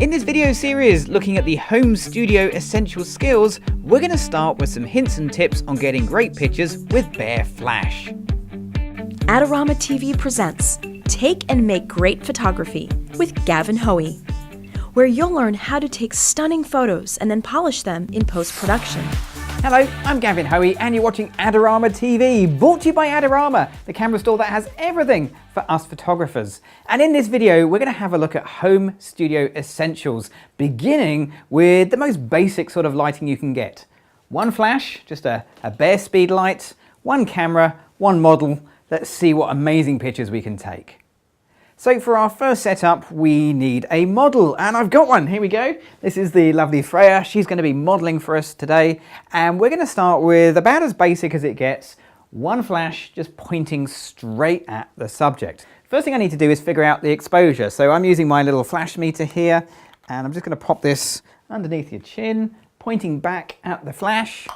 In this video series looking at the home studio essential skills, we're going to start with some hints and tips on getting great pictures with bare flash. Adorama TV presents Take and Make Great Photography with Gavin Hoey, where you'll learn how to take stunning photos and then polish them in post-production. Hello, I'm Gavin Hoey and you're watching Adorama TV, brought to you by Adorama, the camera store that has everything for us photographers. And in this video, we're going to have a look at home studio essentials, beginning with the most basic sort of lighting you can get. One flash, just a bare speed light, one camera, one model. Let's see what amazing pictures we can take. So for our first setup, we need a model, and I've got one. Here we go. This is the lovely Freya. She's going to be modeling for us today, and we're going to start with about as basic as it gets. One flash just pointing straight at the subject. First thing I need to do is figure out the exposure. So I'm using my little flash meter here, and I'm just going to pop this underneath your chin, pointing back at the flash,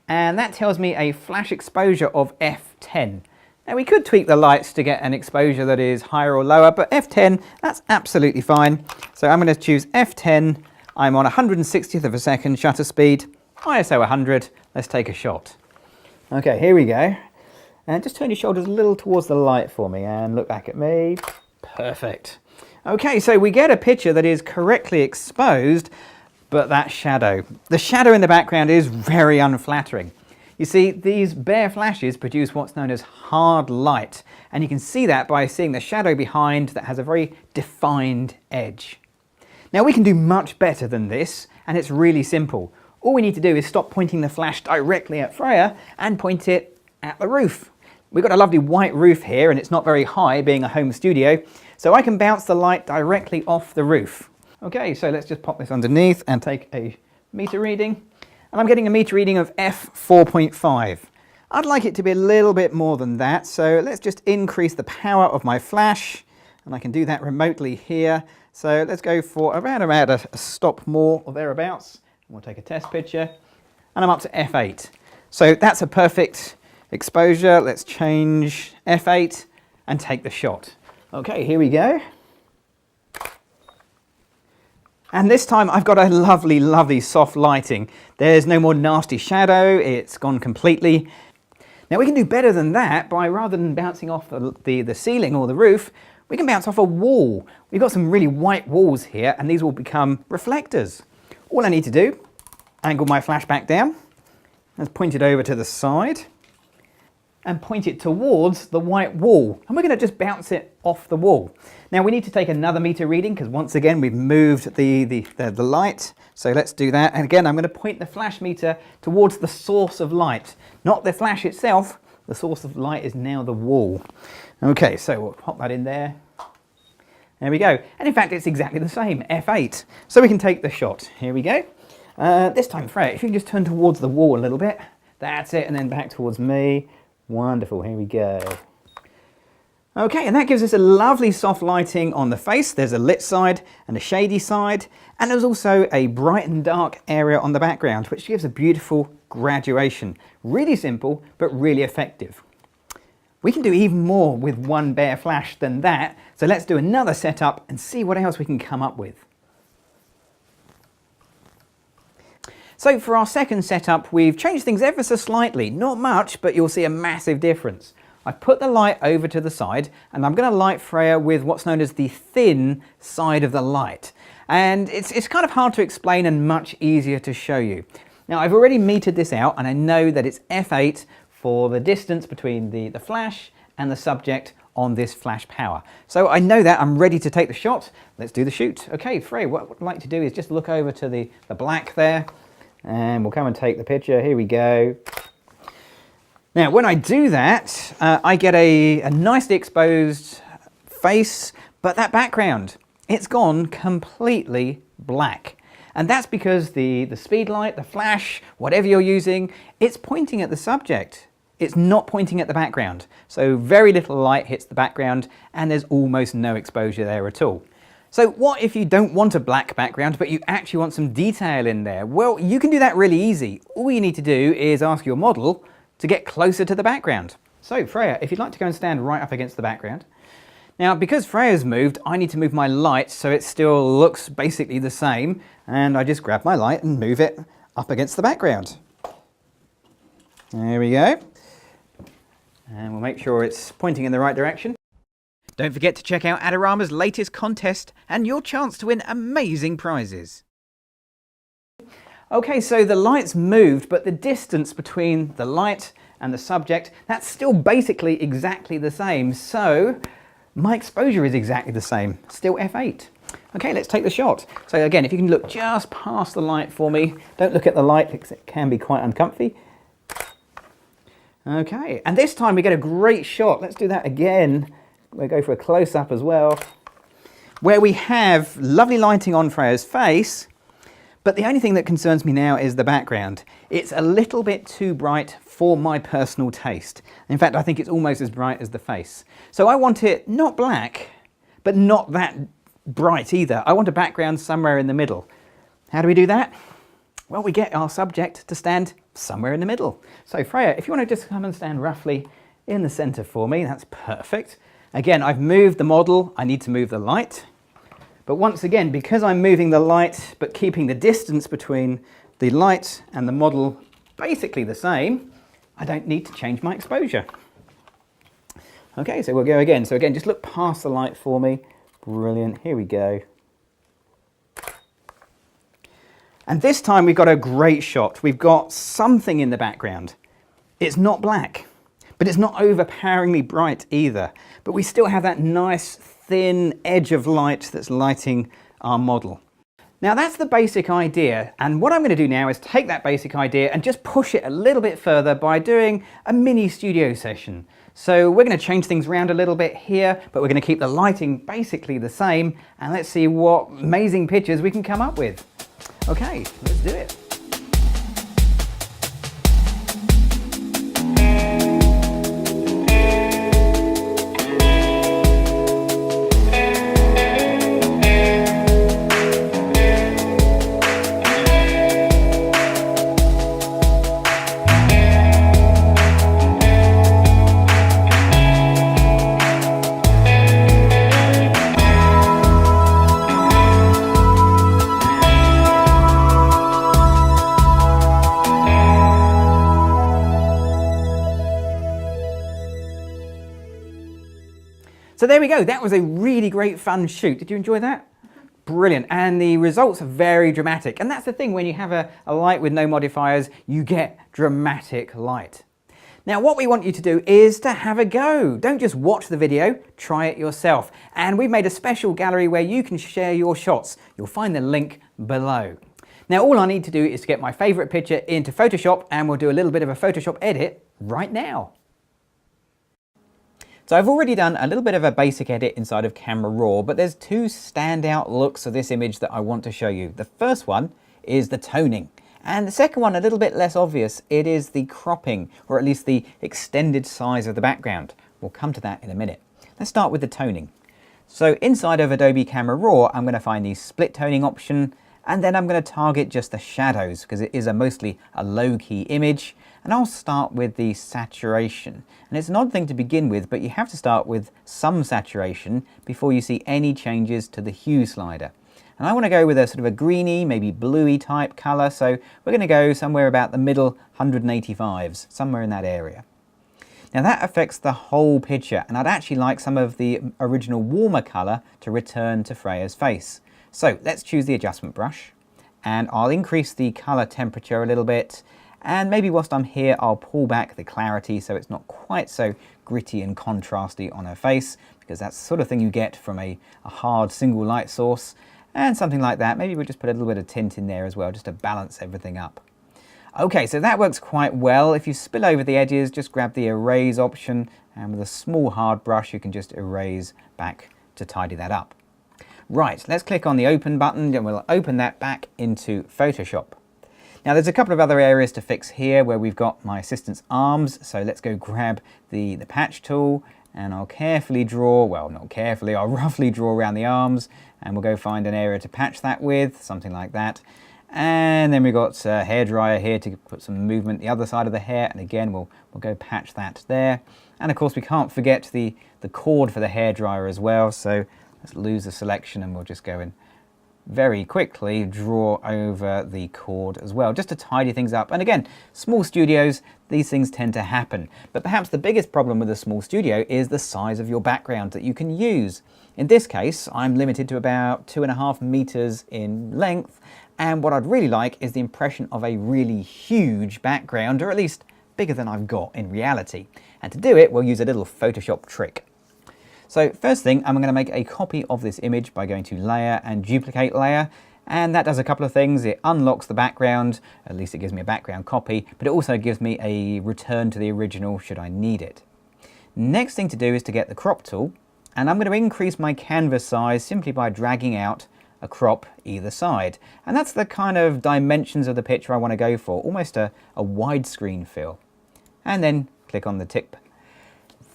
and that tells me a flash exposure of f10. Now we could tweak the lights to get an exposure that is higher or lower, but f10, that's absolutely fine. So I'm going to choose f10. I'm on 160th of a second shutter speed, ISO 100. Let's take a shot. Okay, here we go. And just turn your shoulders a little towards the light for me and look back at me. Perfect. Okay, so we get a picture that is correctly exposed, but that shadow. The shadow in the background is very unflattering. You see, these bare flashes produce what's known as hard light, and you can see that by seeing the shadow behind that has a very defined edge. Now we can do much better than this, and it's really simple. All we need to do is stop pointing the flash directly at Freya and point it at the roof. We've got a lovely white roof here, and it's not very high being a home studio, so I can bounce the light directly off the roof. Okay, so let's just pop this underneath and take a meter reading. And I'm getting a meter reading of f4.5. I'd like it to be a little bit more than that, so let's just increase the power of my flash, and I can do that remotely here. So let's go for around about a stop more or thereabouts. We'll take a test picture, and I'm up to f8. So that's a perfect exposure. Let's change f8 and take the shot. Okay, here we go. And this time I've got a lovely, lovely soft lighting. There's no more nasty shadow, it's gone completely. Now we can do better than that by, rather than bouncing off the ceiling or the roof, we can bounce off a wall. We've got some really white walls here, and these will become reflectors. All I need to do, angle my flash back down, let's point it over to the side, and point it towards the white wall. And we're going to just bounce it off the wall. Now we need to take another meter reading because once again we've moved the light. So let's do that. And again I'm going to point the flash meter towards the source of light. Not the flash itself. The source of light is now the wall. Okay, so we'll pop that in there. There we go. And in fact it's exactly the same, f8. So we can take the shot. Here we go. This time, Freya, if you can just turn towards the wall a little bit. That's it, and then back towards me. Wonderful, here we go. Okay, and that gives us a lovely soft lighting on the face. There's a lit side and a shady side, and there's also a bright and dark area on the background, which gives a beautiful graduation. Really simple, but really effective. We can do even more with one bare flash than that, so let's do another setup and see what else we can come up with. So for our second setup, we've changed things ever so slightly. Not much, but you'll see a massive difference. I've put the light over to the side, and I'm going to light Freya with what's known as the thin side of the light. And it's kind of hard to explain and much easier to show you. Now I've already metered this out, and I know that it's f8 for the distance between the flash and the subject on this flash power. So I know that, I'm ready to take the shot. Let's do the shoot. Okay, Freya, what I'd like to do is just look over to the black there. And we'll come and take the picture. Here we go. Now, when I do that, I get a nicely exposed face, but that background, it's gone completely black. And that's because the speed light, the flash, whatever you're using, it's pointing at the subject. It's not pointing at the background. So very little light hits the background, and there's almost no exposure there at all. So what if you don't want a black background, but you actually want some detail in there? Well, you can do that really easy. All you need to do is ask your model to get closer to the background. So Freya, if you'd like to go and stand right up against the background. Now, because Freya's moved, I need to move my light so it still looks basically the same. And I just grab my light and move it up against the background. There we go. And we'll make sure it's pointing in the right direction. Don't forget to check out Adorama's latest contest and your chance to win amazing prizes. Okay, so the light's moved, but the distance between the light and the subject, that's still basically exactly the same. So my exposure is exactly the same, still f8. Okay, let's take the shot. So again, if you can look just past the light for me, don't look at the light because it can be quite uncomfy. Okay, and this time we get a great shot. Let's do that again. We'll go for a close-up as well, where we have lovely lighting on Freya's face, but the only thing that concerns me now is the background. It's a little bit too bright for my personal taste. In fact, I think it's almost as bright as the face. So I want it not black, but not that bright either. I want a background somewhere in the middle. How do we do that? Well, we get our subject to stand somewhere in the middle. So Freya, if you want to just come and stand roughly in the center for me, that's perfect. Again, I've moved the model, I need to move the light. But once again, because I'm moving the light, but keeping the distance between the light and the model basically the same, I don't need to change my exposure. Okay, so we'll go again. So again, just look past the light for me. Brilliant, here we go. And this time we've got a great shot. We've got something in the background. It's not black, but it's not overpoweringly bright either. But we still have that nice thin edge of light that's lighting our model. Now that's the basic idea, and what I'm going to do now is take that basic idea and just push it a little bit further by doing a mini studio session. So we're going to change things around a little bit here, but we're going to keep the lighting basically the same, and let's see what amazing pictures we can come up with. Okay, let's do it. So there we go, that was a really great fun shoot. Did you enjoy that? Brilliant, and the results are very dramatic. And that's the thing, when you have a light with no modifiers, you get dramatic light. Now what we want you to do is to have a go. Don't just watch the video, try it yourself. And we've made a special gallery where you can share your shots. You'll find the link below. Now all I need to do is to get my favorite picture into Photoshop, and we'll do a little bit of a Photoshop edit right now. So I've already done a little bit of a basic edit inside of Camera Raw, but there's two standout looks of this image that I want to show you. The first one is the toning, and the second one, a little bit less obvious, it is the cropping, or at least the extended size of the background. We'll come to that in a minute. Let's start with the toning. So inside of Adobe Camera Raw, I'm going to find the split toning option, and then I'm going to target just the shadows because it is mostly a low-key image. And I'll start with the saturation. And it's an odd thing to begin with, but you have to start with some saturation before you see any changes to the hue slider. And I want to go with a sort of a greeny, maybe bluey type color, so we're going to go somewhere about the middle 185s, somewhere in that area. Now that affects the whole picture, and I'd actually like some of the original warmer color to return to Freya's face. So let's choose the adjustment brush, and I'll increase the color temperature a little bit. And maybe whilst I'm here, I'll pull back the clarity so it's not quite so gritty and contrasty on her face, because that's the sort of thing you get from a hard single light source. And something like that. Maybe we'll just put a little bit of tint in there as well, just to balance everything up. Okay, so that works quite well. If you spill over the edges, just grab the erase option, and with a small hard brush, you can just erase back to tidy that up. Right, let's click on the open button, and we'll open that back into Photoshop. Now there's a couple of other areas to fix here where we've got my assistant's arms, so let's go grab the patch tool, and I'll carefully draw, well not carefully, I'll roughly draw around the arms, and we'll go find an area to patch that with, something like that. And then we've got a hairdryer here to put some movement the other side of the hair, and again we'll go patch that there. And of course we can't forget the cord for the hairdryer as well, so let's lose the selection and we'll just go and very quickly draw over the cord as well, just to tidy things up. And again, small studios, these things tend to happen. But perhaps the biggest problem with a small studio is the size of your background that you can use. In this case, I'm limited to about 2.5 meters in length, and what I'd really like is the impression of a really huge background, or at least bigger than I've got in reality. And to do it, we'll use a little Photoshop trick. So first thing, I'm going to make a copy of this image by going to Layer and Duplicate Layer, and that does a couple of things. It unlocks the background, at least it gives me a background copy, but it also gives me a return to the original should I need it. Next thing to do is to get the crop tool, and I'm going to increase my canvas size simply by dragging out a crop either side. And that's the kind of dimensions of the picture I want to go for, almost a widescreen feel. And then click on the tip.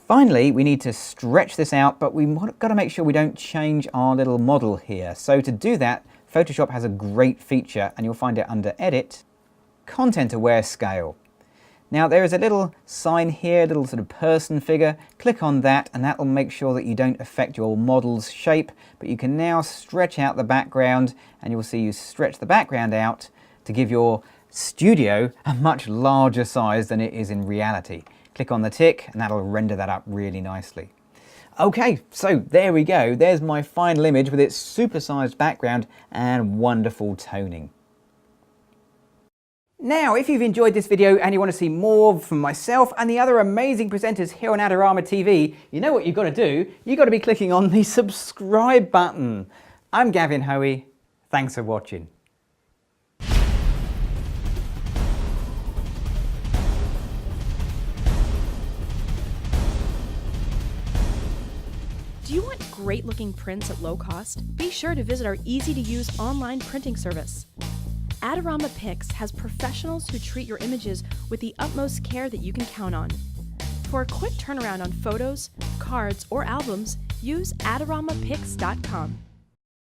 Finally, we need to stretch this out, but we've got to make sure we don't change our little model here. So to do that, Photoshop has a great feature, and you'll find it under Edit, Content Aware Scale. Now there is a little sign here, a little sort of person figure. Click on that and that will make sure that you don't affect your model's shape, but you can now stretch out the background, and you'll see you stretch the background out to give your studio a much larger size than it is in reality. Click on the tick and that'll render that up really nicely. Okay, so there we go. There's my final image with its supersized background and wonderful toning. Now, if you've enjoyed this video and you want to see more from myself and the other amazing presenters here on Adorama TV, you know what you've got to do? You've got to be clicking on the subscribe button. I'm Gavin Hoey. Thanks for watching. Do you want great looking prints at low cost? Be sure to visit our easy to use online printing service. Adorama Pix has professionals who treat your images with the utmost care that you can count on. For a quick turnaround on photos, cards, or albums, use AdoramaPix.com.